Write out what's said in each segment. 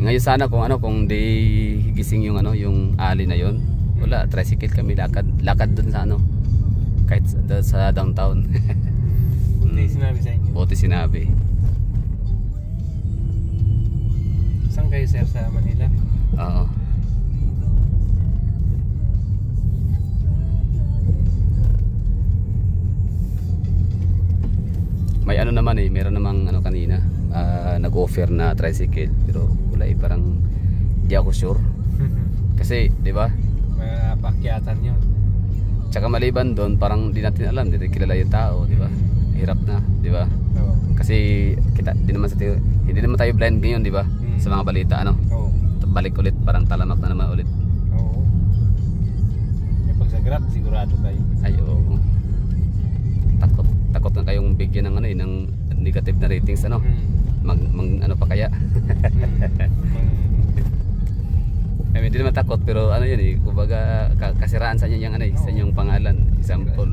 Ngayon sana kung ano, kung di gising yung ano, yung alley na yon, wala, tricycle kami, lakad dun sa ano, kahit sa downtown. Buti sinabi sa inyo. Buti sinabi. Saan kayo sir, sa Manila? Oo. May ano naman eh, meron namang ano kanina, nag-offer na tricycle, pero wala eh, parang di ako sure. Kasi, di ba? May pakyatan yun. Tsaka maliban doon, parang di natin alam, di natin kilala yung tao, di ba? Hirap na, di ba? Oo. Kasi kita, hindi naman tayo blind ngayon, di ba? Sa mga balita, ano? Oo. Balik ulit, parang talamak na naman ulit. Oo. Eh, pag sa Grab, sigurado kayo. Ay, oo. Takot na kayong bigyan ng ano eh, ng negative na ratings, ano? Ano pa kaya? I mean, hindi naman takot, pero ano yun eh, kumbaga kasiraan sa inyo yung ano eh, sa inyong pangalan, example.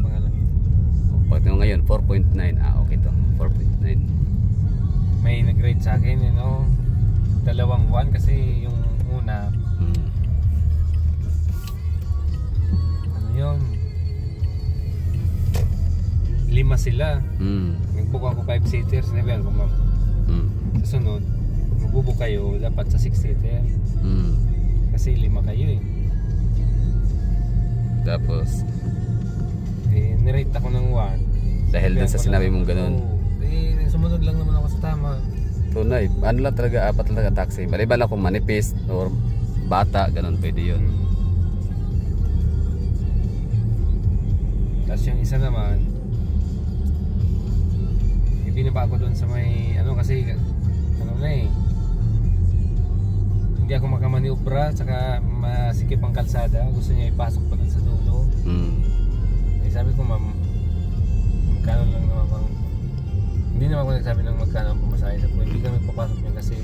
Pag ngayon 4.9, okay to, 4.9. May nag-rate sa akin, you know, 2 buwan kasi yung una, ano yun, 5 sila. Nag-book ako 5 seaters, sinabihan ko ma'am. Sa sunod, mag-book kayo dapat sa 6 seater. Kasi 5 kayo eh. Tapos nirate ako ng 1. dahil dun sa sinabi mong ganun. Sumunod lang naman ako sa tama. Tunay, ano lang talaga, apat talaga taxi. Maliban lang kung manipis or bata, ganun pwede yun. Tapos yung isa naman, ibinaba ako doon sa may ano, kasi ano na eh, hindi ako makamaniobra, saka masikip ang kalsada. Gusto niya ipasok pa doon sa dulo. Eh, sabi ko ma'am, magkano lang naman bang, hindi naman ako nagsabi ng magkano ang pumasahe. Sabi ko, hindi kami papasok niya kasi.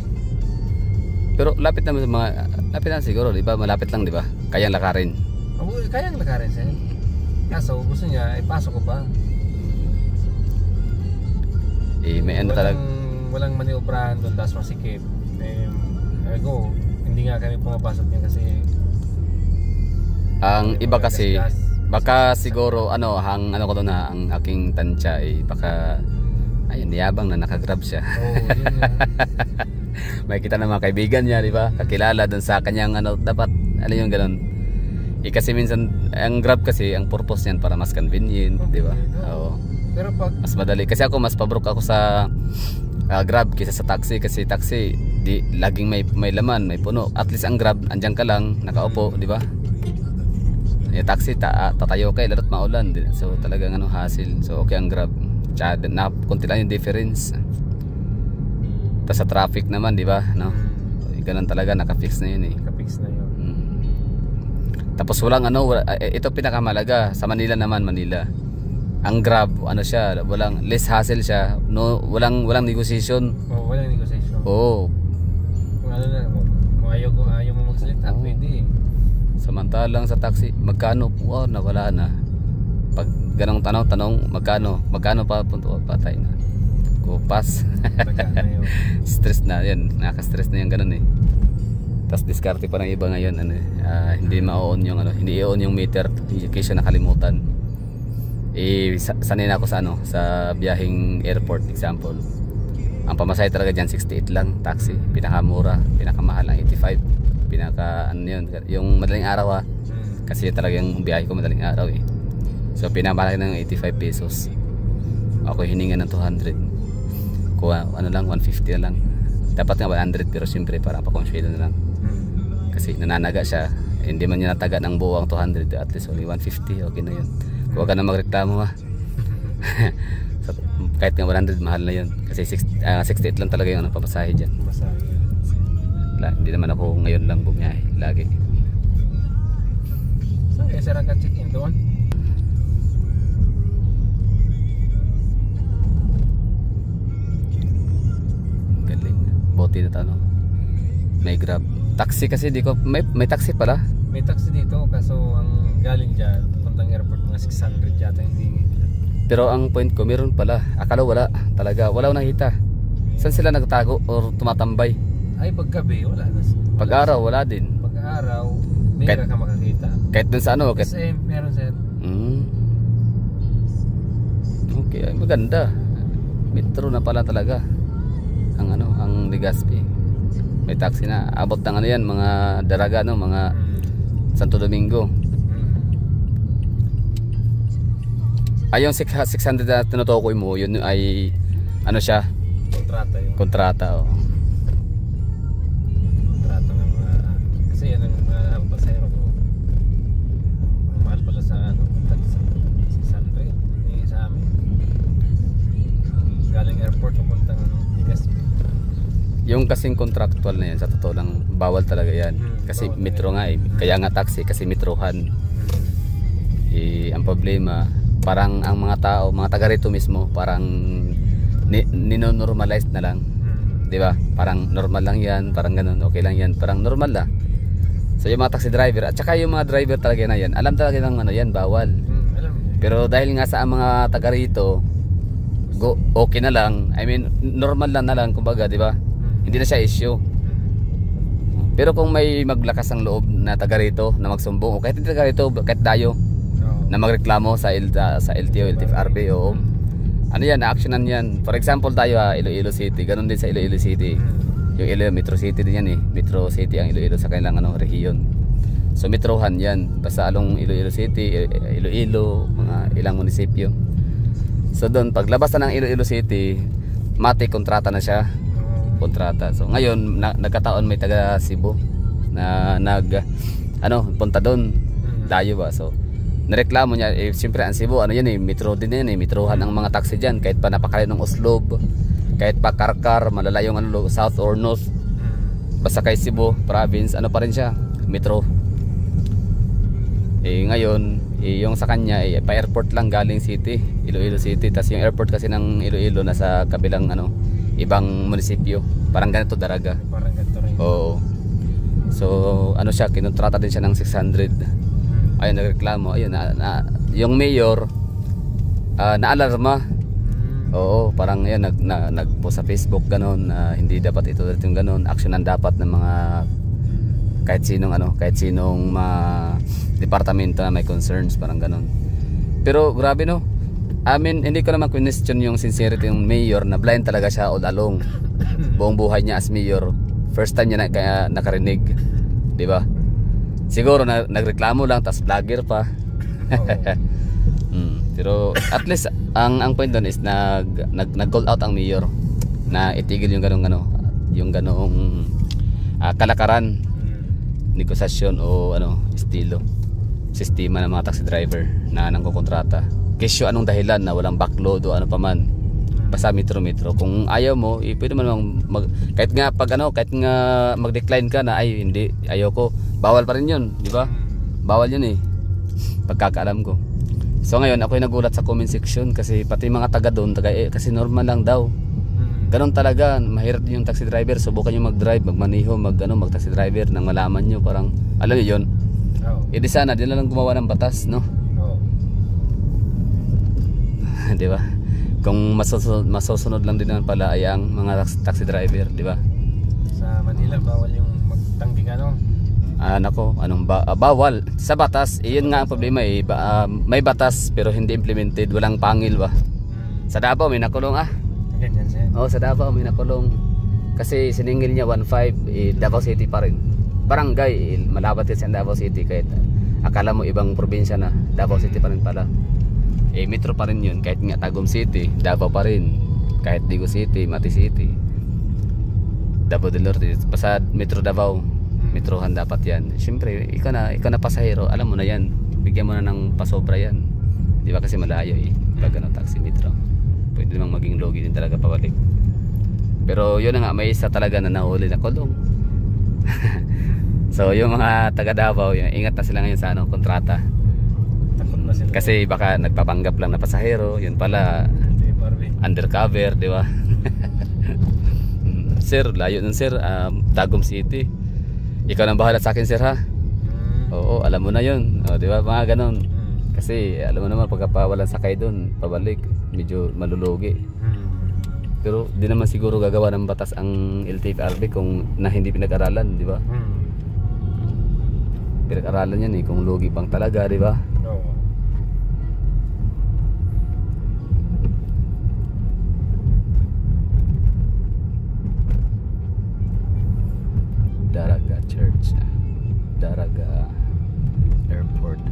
Pero lapit naman sa mga, lapit na siguro, di ba? Malapit lang, di ba? Kayang lakarin. Kayang lakarin sir. Kaso gusto niya ipasok ko pa. Eh, may ano talaga. Walang maniobrahan doon, tapos masikip. Sabi ko, hindi nga kami pumapasok niya kasi ang iba kasi baka siguro ano ko doon na ang aking tansya eh, baka ayun, yabang na nakagrab siya. Yun nga. May kita na mga kaibigan niya, di ba? Kakilala doon sa kanyang ano, dapat ano yung ganoon. Eh, kasi minsan ang grab kasi ang purpose niyan para mas convenient, di ba? Oo. Pero pag mas madali kasi ako, mas pabrok ako sa grab kaysa sa taxi, kasi taxi di laging may laman, may puno. At least ang grab andiyan ka lang nakaupo, di ba? Eh, taxi tatayo ka lalo't maulan, so talagang ano, hassle. So okay ang grab, tsaka na konti lang yung difference. Tapos sa traffic naman, di ba, no? Ganun talaga, naka-fix na yun eh. Naka-fix na yun. Tapos walang ano, ito pinakamalaga sa Manila naman, Manila. Ang grab, ano siya, walang less hassle siya, no, walang negotiation. Walang negotiation. Oo. Kung ano na, kung ayaw mo magsalita, pwede eh. Samantalang sa taxi, magkano? Nawala na. Pag ganong tanong, magkano pa punto, patay na. Kupas. Stress na yan, nakaka-stress na yan ganun eh. Tapos diskarte pa ng iba ngayon, ano, hindi ma-on yung ano, hindi i-on yung meter, hindi siya nakalimutan. Sanay na ako sa ano, sa biyaheng airport example. Ang pamasahe talaga diyan 68 lang, taxi, pinakamura, pinakamahal ang 85. Ano yun, yung madaling araw kasi talagang biyahe ko madaling araw eh. So pinakamahal ng 85 pesos. Ako hininga ng 200. Kuha ano lang, 150 na lang. Dapat nga 100, pero siyempre para pa-consuelo na lang. Kasi nananaga siya, hindi man niya nataga ng buo ang 200, at least only 150, okay na yun. Huwag ka na magreklamo so, kahit nga 100, mahal na yun. Kasi 68 lang talaga yung pamasahe dyan. Hindi naman ako ngayon lang bumiyahe, lagi. So, sir, ang check-in doon? Galing. Buti na tanong. May grab. Taxi kasi di ko, may taxi pala. May taxi dito, kaso ang galing dyan puntang airport mga 600 yata hindi. Pero ang point ko, meron pala. Akala wala talaga, wala akong nakita. Saan sila nagtago or tumatambay? Ay, paggabi, wala na. Pag-araw, wala din. Pag-araw, meron ka makakita. Kahit dun sa ano, kahit... Kasi meron sir. Okay, ay maganda. Metro na pala talaga. Ang ano, ang Legazpi. May taxi na. Abot ng ano yan, mga Daraga, no? Mga Santo Domingo. Ay, yung 600 na tinutukoy mo, yun ay ano siya? Kontrata yun. Kontrata, oh. Kontrata ng mga... Kasi yan ang pasahero ko. Ang mahal pala sa ano, 600. Yung sa amin. Galing airport, papuntang ano, Legazpi. Yung kasing contractual na yan, sa totoo lang, bawal talaga yan. Kasi bawal metro nga eh. Kaya nga taxi, kasi metrohan. Ang problema, parang ang mga tao, mga taga rito mismo, parang nino-normalize na lang. Di ba? Parang normal lang yan, parang ganun, okay lang yan, parang normal lang. So yung mga taxi driver, at saka yung mga driver talaga na yan, alam talaga ng ano yan, bawal. Pero dahil nga sa mga taga rito, okay na lang, I mean, normal lang na lang, kumbaga, di ba? Hindi na siya issue. Pero kung may maglakas ang loob na taga rito na magsumbong, o kahit hindi taga rito, kahit dayo na magreklamo sa LTO, LTFRB, o ano yan, na-actionan yan. For example tayo Iloilo City, ganun din sa Iloilo City. Yung Iloilo Metro City din yan eh. Metro City ang Iloilo sa kanilang ano, rehiyon. So metrohan yan. Basta along Iloilo City, Iloilo, mga ilang munisipyo. So doon, paglabas na ng Iloilo City, matik kontrata na siya. Kontrata. So ngayon nagkataon may taga Cebu na punta doon. Dayo ba. So nareklamo niya siyempre ang Cebu ano yan eh, metro din yan eh, metrohan ang mga taxi diyan kahit pa napakalayo ng Oslob, kahit pa Karkar, malalayong ano south or north. Basta kay Cebu province ano pa rin siya, metro. Ngayon yung sa kanya pa airport lang galing city, Iloilo City, tas yung airport kasi ng Iloilo nasa kabilang ano, ibang munisipyo. Parang ganito Daraga. Parang ganito rin. Oo. So ano siya, kinontrata din siya ng 600. Ayun, nagreklamo. Ayun, yung mayor naalarma. Oo, parang yan nagpost sa Facebook ganon, hindi dapat ito yung ganon, aksyonan dapat ng mga kahit sinong departamento na may concerns, parang ganon. Pero grabe no. I mean, hindi ko naman question yung sincerity ng mayor na blind talaga siya all along. Buong buhay niya as mayor. First time niya kaya nakarinig, 'di ba? Siguro nagreklamo lang tas vlogger pa. Pero at least ang point doon is nag-call out ang mayor na itigil yung ganong kalakaran, negosasyon o estilo, sistema ng mga taxi driver na nangkokontrata. Kesyo anong dahilan na walang backload o ano pa man. Basta metro. Kung ayaw mo, pwede man kahit nga mag-decline ka na ay hindi, ayoko. Bawal pa rin 'yun, di ba? Bawal 'yun eh. Pagkakaalam ko. So ngayon ako'y nagulat sa comment section kasi pati mga taga doon, kasi normal lang daw. Ganon talaga, mahirap din yung taxi driver. Subukan niyo mag-drive, magmaneho, mag-taxi driver nang malaman niyo parang alam niyo 'yun. Di sana din lang gumawa ng batas, no? Di ba? Kung masusunod lang din naman pala ay ang mga taxi driver, di ba? Sa Manila bawal yung magtanggi ka, no? Bawal sa batas. Iyon nga ang problema eh. May batas pero hindi implemented, walang pangil ba? Sa Davao may nakulong Ganyan siya. Oo, sa Davao may nakulong. Kasi siningil niya 1.5 Davao City pa rin. Barangay, malapit sa Davao City kahit akala mo ibang probinsya na, Davao City pa rin pala. Metro pa rin yun, kahit nga Tagum City, Davao pa rin. Kahit Digo City, Mati City, Davao del Norte, basta Metro Davao, metrohan dapat yan. Siyempre, ikaw na pasahero, alam mo na yan, bigyan mo na ng pasobra yan. Di ba kasi malayo pag taxi metro. Pwede namang maging logi din talaga pabalik. Pero yun na nga, may isa talaga na nahuli na kulong. So yung mga taga Davao, ingat na sila ngayon sa kontrata. Kasi baka nagpapanggap lang na pasahero, yun pala undercover, di ba? Sir, layo nun sir, Tagum City. Ikaw nang bahala sa akin sir ha. Oo, alam mo na yun, di ba? Mga ganon. Kasi alam mo naman pagka walang sakay doon, pabalik, medyo malulugi. pero di naman siguro gagawa ng batas ang LTFRB kung na hindi pinag-aralan, di ba? Pinag-aralan yan kung lugi pang talaga, di ba? Oo. Daraga Church, Daraga Airport.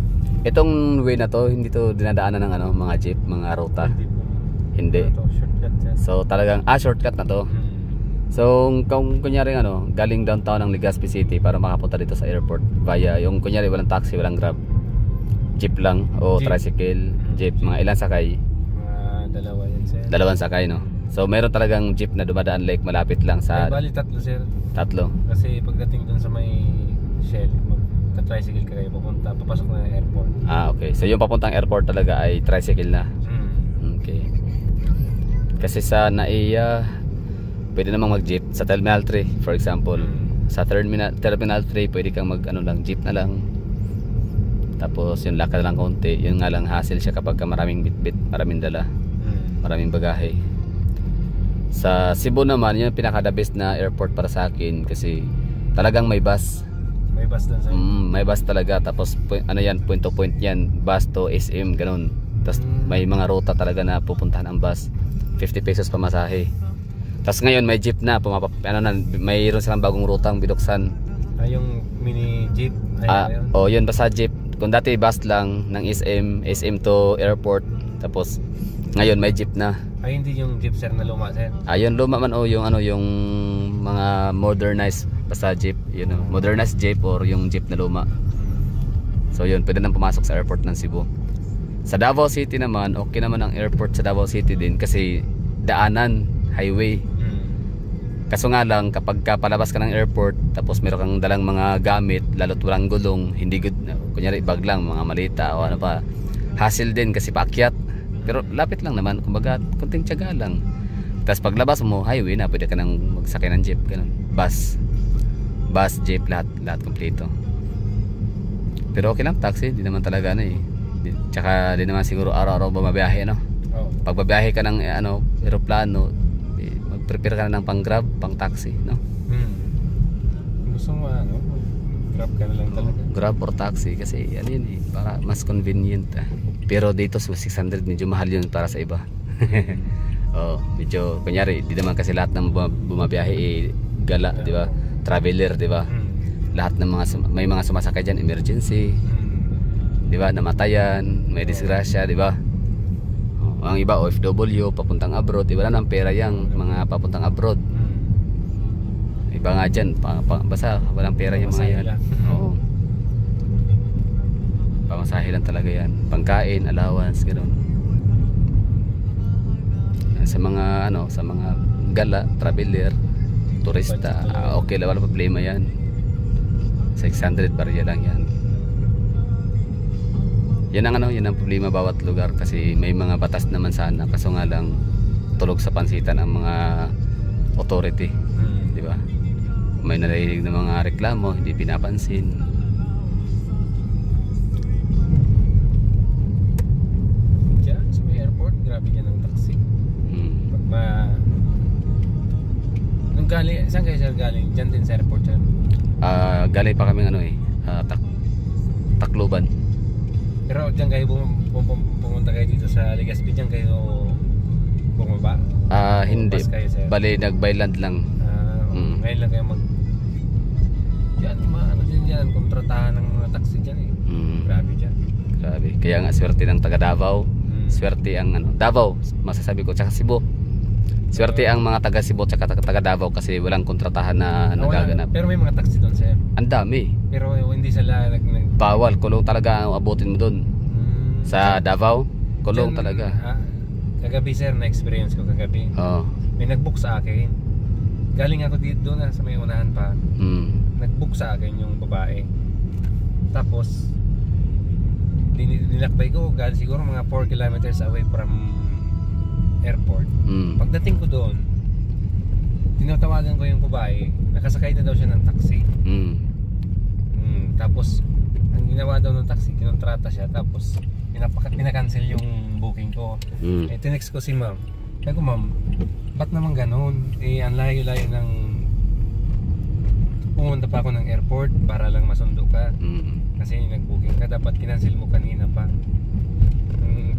Itong way na to, hindi to dinadaanan ng mga jeep, mga ruta. Hindi. Shortcut yan. So talagang shortcut na to. So kung kunyari galing downtown ng Legazpi City para makapunta dito sa airport via yung kunyari walang taxi, walang Grab, jeep lang o Jeep. tricycle, jeep, mga ilang sakay? Dalawa yan sir. Dalawang sakay, no? So meron talagang jeep na dumadaan like malapit lang sa Bali tatlo sir. tatlo. Kasi pagdating dun sa may Shell, magta-tricycle ka kayo papasok na ng airport. Okay. So yung papuntang airport talaga ay tricycle na. Okay. Kasi sa NAIA pwede namang mag-jeep sa Terminal 3 for example. Sa Terminal 3 pwede kang lang jeep na lang. Tapos yung lakad lang konti. Yun nga lang hassle siya kapag maraming bitbit, maraming dala, maraming bagahe. Sa Cebu naman yun pinaka the best na airport para sa akin kasi talagang may bus. May bus doon sir. May bus talaga. Tapos point to point yan, bus to SM ganun. Tapos may mga ruta talaga na pupuntahan ang bus. 50 pesos pamasahe. Tapos ngayon may jeep na, mayroon silang bagong rutang binuksan. Yung mini jeep. Yun basta jeep. Kung dati bus lang ng SM to airport. Tapos ngayon may jeep na. Hindi yung jeep sir na luma sir. Yung luma man yung yung mga modernized basta jeep, modernized jeep or yung jeep na luma. So yun, pwede nang pumasok sa airport ng Cebu. Sa Davao City naman, okay naman ang airport sa Davao City din kasi daanan, highway. Kaso nga lang kapag palabas ka ng airport tapos meron kang dalang mga gamit lalo't walang gulong, hindi good, kunyari bag lang, mga malita o ano pa, hassle din kasi paakyat. Pero lapit lang naman, kumbaga konting tiyaga lang. Tapos paglabas mo, highway na, pwede ka nang magsakay ng jeep, ganun. Bus, jeep, lahat kompleto. Pero okay lang, taxi, di naman talaga tsaka di naman siguro araw-araw bumabiyahe, no? Pag babiyahe ka ng eroplano, mag-prepare ka na ng pang Grab, pang taxi, no? Gusto mo Grab ka na lang talaga. Grab or taxi kasi para mas convenient. Pero dito 600 medyo mahal yun para sa iba. Medyo kunyari, di naman kasi lahat ng bumabiyahe gala, di ba? Traveler, di ba? Lahat ng may mga sumasakay diyan emergency. Di ba? Namatayan, may disgrasya, di ba? Ang iba OFW papuntang abroad, di ba nang pera yang mga papuntang abroad. Iba nga diyan, basta walang pera yung mga yan. Pamasahe lang talaga yan. Pangkain, allowance, ganoon. Sa mga sa mga gala, traveler, turista, okay lang, wala problema yan. 600 barya lang yan. Yan ang problema bawat lugar kasi may mga batas naman sana, kaso nga lang tulog sa pansitan ang mga authority, di ba? May narinig na mga reklamo, hindi pinapansin. Diyan sa may airport, grabe yan ang taxi. Nung galing, saan kayo sir galing? Diyan din sa airport sir? Galing pa kami Tacloban. Pero diyan kayo pumunta kayo dito sa Legazpi, diyan kayo bumaba? Hindi. Kayo, Bali nag-byland lang. Ngayon lang kayo diyan, din yan, kontratahan ng mga taxi diyan Grabe diyan. Grabe. Kaya nga swerte ng taga Davao. Swerte ang Davao, masasabi ko, tsaka Cebu. Swerte ang mga taga Cebu tsaka taga Davao kasi walang kontratahan na nagaganap. Pero may mga taxi doon sir. Ang dami. Pero hindi sila bawal, kulong talaga ang abutin mo doon. Sa Davao, kulong diyan, talaga. Kagabi sir, na-experience ko kagabi. May nag-book sa akin. Galing ako dito doon sa may unahan pa. Nag-book sa akin yung babae. Tapos nilakbay ko, siguro mga 4 kilometers away from airport. Pagdating ko doon, tinatawagan ko yung babae, nakasakay na daw siya ng taxi. Tapos ang ginawa daw ng taxi, kinontrata siya, tapos pinakancel yung booking ko. Tinext ko si ma'am, Sabi ko, ma'am, ba't naman ganun? Eh, ang layo-layo ng pumunta pa ako ng airport para lang masundo ka. Kasi nag-booking ka, dapat kinancel mo kanina pa.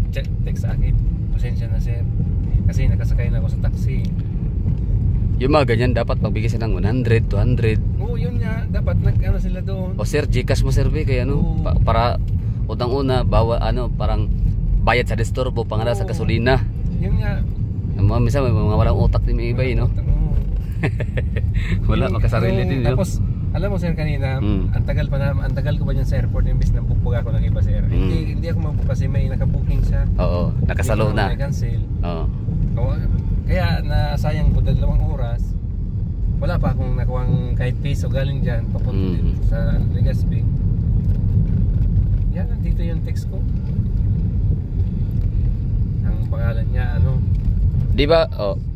Text sa akin, pasensya na sir. Kasi nakasakay na ako sa taxi. Yung mga ganyan dapat magbigay sila ng 100, 200. Oo, yun nga, dapat nag-ano sila doon. O sir, Gcash mo sir, kaya ano, para unang-una, parang bayad sa disturbo, pangala sa gasolina. Yun nga. Minsan may mga walang utak din may iba no? Wala, makasarili din yun. Tapos, alam mo sir kanina, ang tagal ko pa dyan sa airport, imbis na book ako ng iba sir. Hindi ako mag-book kasi may nakabooking siya. Oo, nakasalo na. May cancel. Oo. Kaya nasayang ko 2 oras. Wala pa akong nakuhang kahit piso galing dyan papunta dito sa Legazpi. Yan, dito yung text ko. Ang pangalan niya Di ba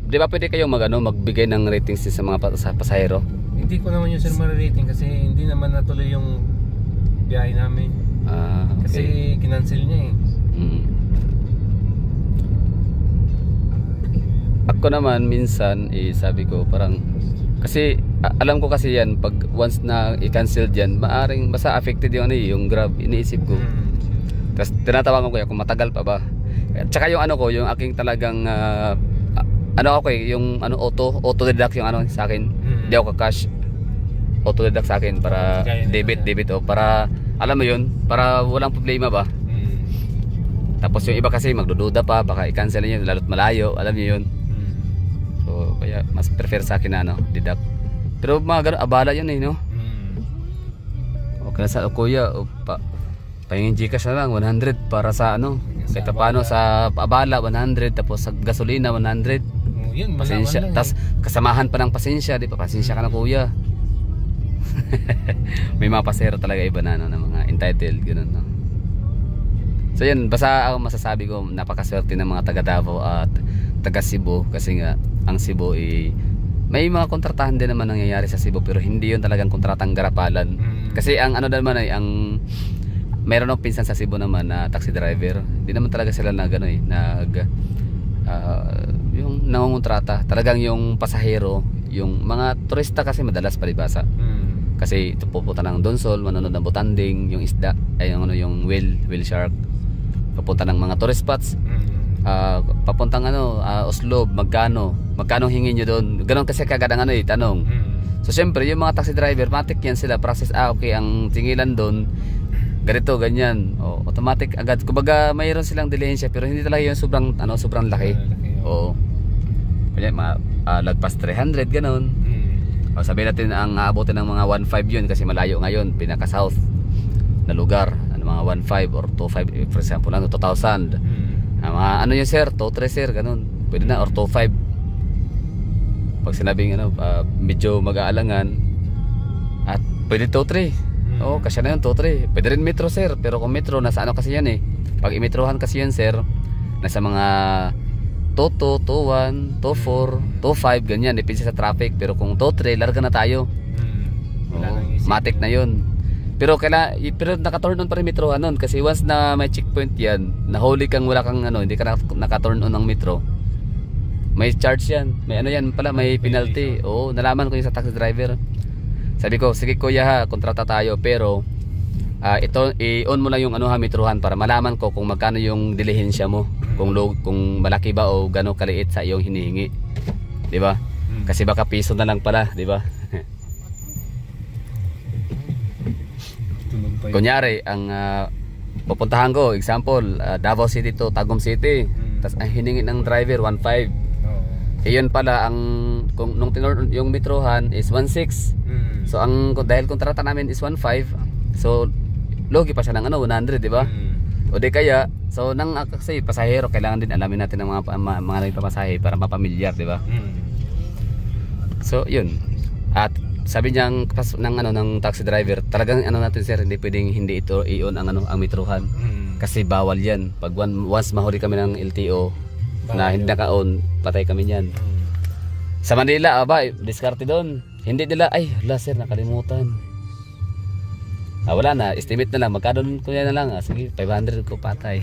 pwede kayong magbigay ng ratings sa mga pasahero? Hindi ko naman yung sir ma-rating kasi hindi naman natuloy yung biyahe namin. Okay. Kasi kinancel niya eh. Ako naman minsan sabi ko parang kasi alam ko kasi yan pag once na i-cancel diyan maaring basta affected yung Grab, iniisip ko. Tapos tinatawagan ko kung matagal pa ba. At saka yung yung aking talagang yung auto deduct yung sa akin. Hindi ako ka-cash. Auto deduct sa akin para debit para alam mo yun, para walang problema ba. Tapos yung iba kasi magdududa pa, baka i-cancel niyo lalo't malayo, alam niyo yun. So kaya mas prefer sa akin na deduct. Pero mga ganun, abala yun no. Okay sa kuya, pahingin Gcash na lang 100 para sa kahit paano sa abala 100, tapos sa gasolina 100. Yun, pasensya. Tapos kasamahan pa ng pasensya, di pa pasensya ka na kuya. May mga pasero talaga iba na ng mga entitled ganun no. So yun, basta ako masasabi ko napakaswerte ng mga taga Davao at taga Cebu kasi nga ang Cebu may mga kontratahan din naman nangyayari sa Cebu pero hindi yun talagang kontratang garapalan. Kasi ang naman ang meron akong pinsan sa Cebu naman na taxi driver. Hindi naman talaga sila yung nangungontrata. Talagang yung pasahero, yung mga turista kasi madalas palibasa. Kasi ito pupunta ng Donsol, manonood ng botanding, yung isda, yung whale shark. Papunta ng mga tourist spots. Papuntang Oslob, magkano hingin nyo doon? Ganon kasi kagad ang tanong. So syempre yung mga taxi driver, matik yan sila process. Okay, ang tingilan doon ganito, ganyan. Automatic agad. Kumbaga mayroon silang dilihensya pero hindi talaga yung sobrang laki. Oo. Kaya lagpas 300 ganon. Sabihin natin ang aabotin ng mga 1.5 yun kasi malayo ngayon, pinaka south na lugar, mga 1.5 or 2.5 for example, 2,000. Mga yun sir, 2.3 sir, ganon. Pwede na, or 2.5. Pag sinabing medyo mag-aalangan at pwede 2.3. Oo, kasi na yun 2.3. Pwede rin metro sir, pero kung metro nasa kasi yan pag i-metrohan kasi yan sir, nasa mga 2.2, 2.1, 2.4, 2.5 ganyan, depende sa traffic. Pero kung 2.3, larga na tayo. Matik na yun. Pero naka-turn on pa rin metrohan nun kasi once na may checkpoint yan, nahuli kang wala kang hindi ka naka-turn on ng metro, may charge yan. May yan pala, may penalty. Oo, nalaman ko yung sa taxi driver. Sabi ko, sige kuya kontrata tayo pero i-on mo lang yung metrohan para malaman ko kung magkano yung dilihensya mo. Kung malaki ba o gano'ng kaliit sa iyong hinihingi. 'Di ba? Kasi baka piso na lang pala, 'di ba? Kunyari ang pupuntahan ko, example, Davao City to Tagum City. Tapos ang hiningi ng driver 1.5. Iyon pala kung nung yung metrohan is 1.6. So dahil kontrata namin is 1.5, so logi pa siya ng 100, 'di ba? O di kaya so kasi pasahero kailangan din alamin natin ng mga nagpapasahe para mapamilyar, 'di ba? So yun. At sabi niya ng taxi driver, talagang natin sir, hindi pwedeng hindi ito i-on ang metrohan. Kasi bawal 'yan. Pag once mahuli kami ng LTO na hindi naka-on, patay kami niyan. Sa Manila, diskarte doon. Hindi nila, sir, nakalimutan. Wala na, estimate na lang, magkano ko yan na lang. Sige, 500 ko patay.